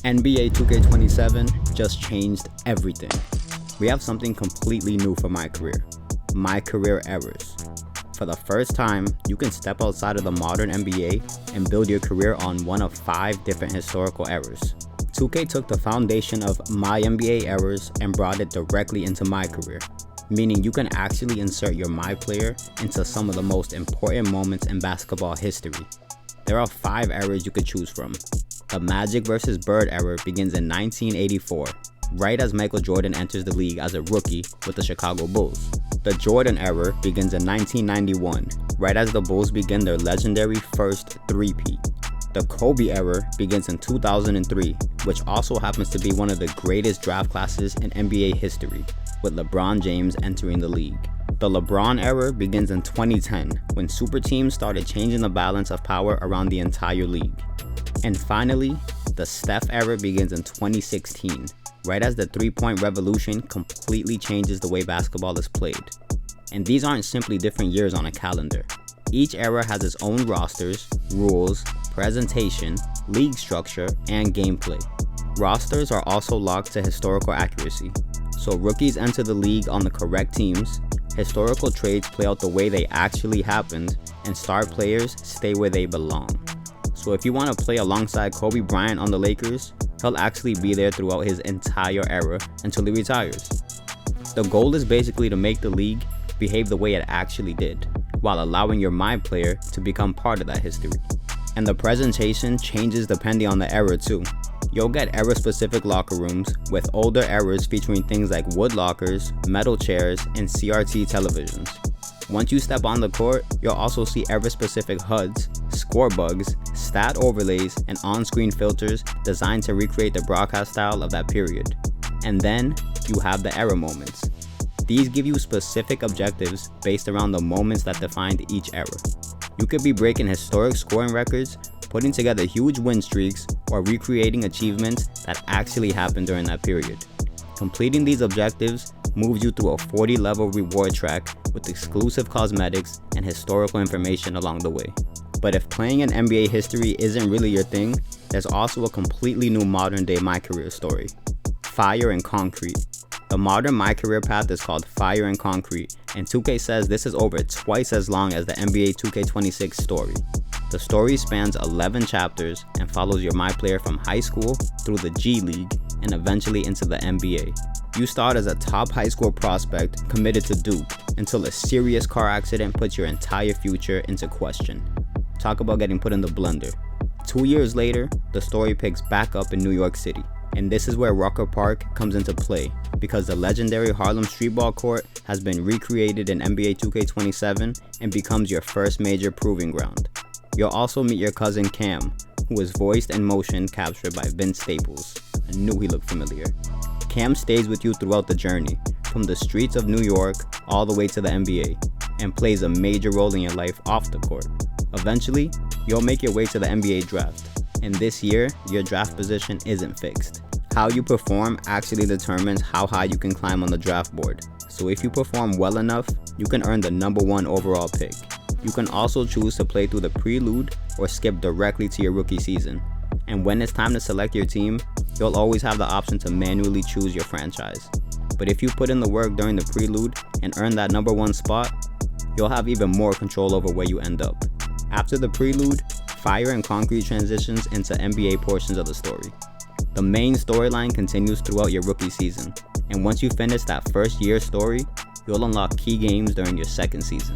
NBA 2K27 just changed everything. We have something completely new for MyCAREER, MyCAREER Eras. For the first time, you can step outside of the modern NBA and build your career on one of 5 different historical eras. 2K took the foundation of MyNBA eras and brought it directly into MyCAREER, meaning you can actually insert your MyPlayer into some of the most important moments in basketball history. There are 5 eras you could choose from. The Magic vs. Bird era begins in 1984, right as Michael Jordan enters the league as a rookie with the Chicago Bulls. The Jordan era begins in 1991, right as the Bulls begin their legendary first three-peat. The Kobe era begins in 2003, which also happens to be one of the greatest draft classes in NBA history, with LeBron James entering the league. The LeBron era begins in 2010, when super teams started changing the balance of power around the entire league. And finally, the Steph era begins in 2016, right as the three-point revolution completely changes the way basketball is played. And these aren't simply different years on a calendar. Each era has its own rosters, rules, presentation, league structure, and gameplay. Rosters are also locked to historical accuracy, so rookies enter the league on the correct teams, historical trades play out the way they actually happened, and star players stay where they belong. So if you want to play alongside Kobe Bryant on the Lakers, he'll actually be there throughout his entire era until he retires. The goal is basically to make the league behave the way it actually did, while allowing your MyPlayer to become part of that history. And the presentation changes depending on the era too. You'll get era-specific locker rooms, with older eras featuring things like wood lockers, metal chairs, and CRT televisions. Once you step on the court, you'll also see era-specific HUDs, score bugs, stat overlays, and on-screen filters designed to recreate the broadcast style of that period. And then, you have the era moments. These give you specific objectives based around the moments that defined each era. You could be breaking historic scoring records, putting together huge win streaks, or recreating achievements that actually happened during that period. Completing these objectives moves you through a 40-level reward track with exclusive cosmetics and historical information along the way. But if playing in NBA history isn't really your thing, there's also a completely new modern-day MyCAREER story: Fire and Concrete. The modern MyCAREER path is called Fire and Concrete, and 2K says this is over twice as long as the NBA 2K26 story. The story spans 11 chapters and follows your MyPlayer from high school through the G League and eventually into the NBA. You start as a top high school prospect committed to Duke until a serious car accident puts your entire future into question. Talk about getting put in the blender. 2 years later, the story picks back up in New York City. And this is where Rucker Park comes into play, because the legendary Harlem Streetball Court has been recreated in NBA 2K27 and becomes your first major proving ground. You'll also meet your cousin Cam, who is voiced and motion captured by Vince Staples. I knew he looked familiar. Cam stays with you throughout the journey, from the streets of New York all the way to the NBA, and plays a major role in your life off the court. Eventually, you'll make your way to the NBA draft, and this year, your draft position isn't fixed. How you perform actually determines how high you can climb on the draft board. So if you perform well enough, you can earn the #1 overall pick. You can also choose to play through the prelude or skip directly to your rookie season. And when it's time to select your team, you'll always have the option to manually choose your franchise. But if you put in the work during the prelude and earn that #1 spot, you'll have even more control over where you end up. After the prelude, Fire and Concrete transitions into NBA portions of the story. The main storyline continues throughout your rookie season, and once you finish that first year story, you'll unlock key games during your second season.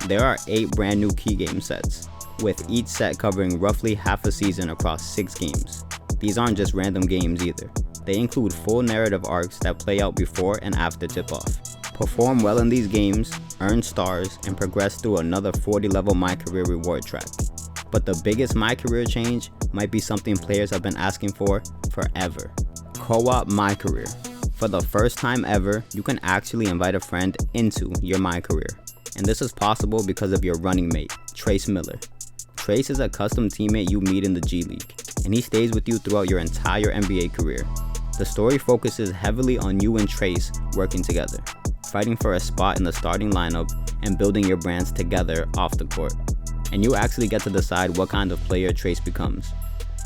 There are 8 brand new key game sets, with each set covering roughly half a season across 6 games. These aren't just random games either. They include full narrative arcs that play out before and after tip-off. Perform well in these games, earn stars, and progress through another 40-level MyCAREER reward track. But the biggest MyCAREER change might be something players have been asking for forever: Co-Op MyCAREER. For the first time ever, you can actually invite a friend into your MyCAREER. And this is possible because of your running mate, Trace Miller. Trace is a custom teammate you meet in the G League, and he stays with you throughout your entire NBA career. The story focuses heavily on you and Trace working together, fighting for a spot in the starting lineup and building your brands together off the court. And you actually get to decide what kind of player Trace becomes.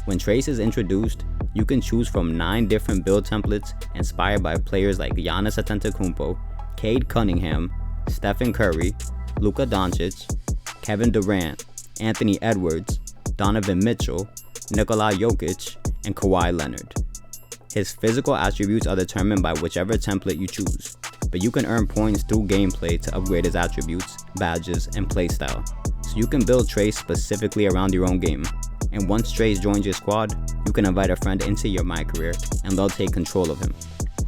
When Trace is introduced, You can choose from 9 different build templates inspired by players like Giannis Antetokounmpo, Cade Cunningham, Stephen Curry, Luka Doncic, Kevin Durant, Anthony Edwards, Donovan Mitchell, Nikola Jokic, and Kawhi Leonard. His physical attributes are determined by whichever template you choose, but you can earn points through gameplay to upgrade his attributes, badges, and playstyle. So you can build Trace specifically around your own game. And once Trace joins your squad, you can invite a friend into your MyCAREER and they'll take control of him.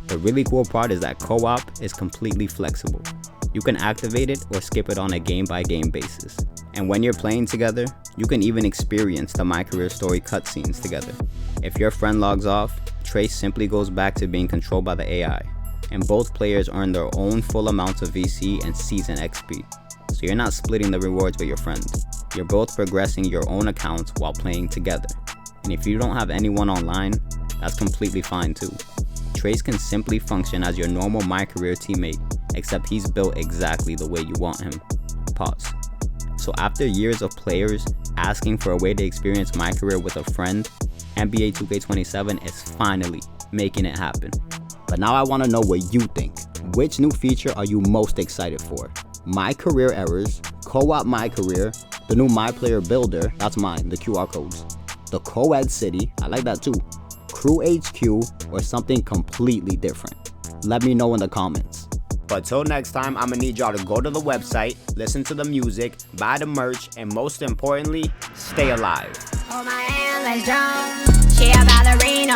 The really cool part is that co-op is completely flexible. You can activate it or skip it on a game-by-game basis. And when you're playing together, you can even experience the MyCAREER story cutscenes together. If your friend logs off, Trace simply goes back to being controlled by the AI, and both players earn their own full amounts of VC and season XP. So you're not splitting the rewards with your friends. You're both progressing your own accounts while playing together. And if you don't have anyone online, that's completely fine too. Trace can simply function as your normal MyCAREER teammate, except he's built exactly the way you want him. Pause. So after years of players asking for a way to experience MyCAREER with a friend, NBA 2K27 is finally making it happen. But now I want to know what you think. Which new feature are you most excited for? MyCAREER Eras, Co-Op MyCAREER, the new MyPlayer Builder, that's mine, the QR codes, the Co-Ed City, I like that too, Crew HQ, or something completely different? Let me know in the comments. But till next time, I'm gonna need y'all to go to the website, listen to the music, buy the merch, and most importantly, stay alive. Hold my hand, let's jump. She a ballerina.